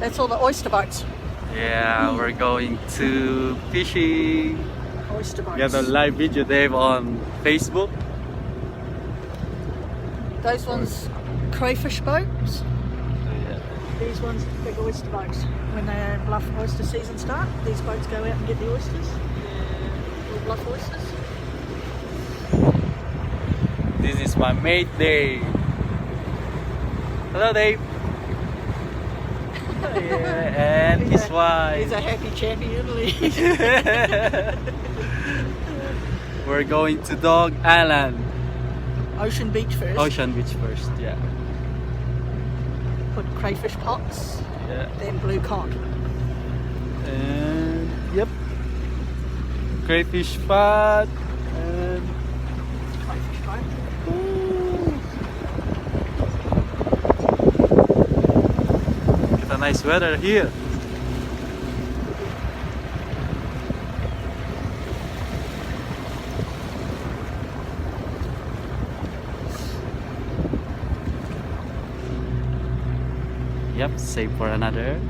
That's all the oyster boats. Yeah, we're going to fishing. Oyster boats. Got a live video Dave on Facebook. Those ones, crayfish boats. Yeah. These ones, big oyster boats. When the Bluff oyster season start, these boats go out and get the oysters. The Bluff oysters. This is my mate Dave. Hello Dave. Yeah, and his wife. He's a happy chappy, isn't he? We're going to Dog Island. Ocean Beach first. Ocean Beach first, yeah. Put crayfish pots, Yeah. then blue cod. And yep. Crayfish pot and Crayfish boat. get a nice weather here. Yep, save for another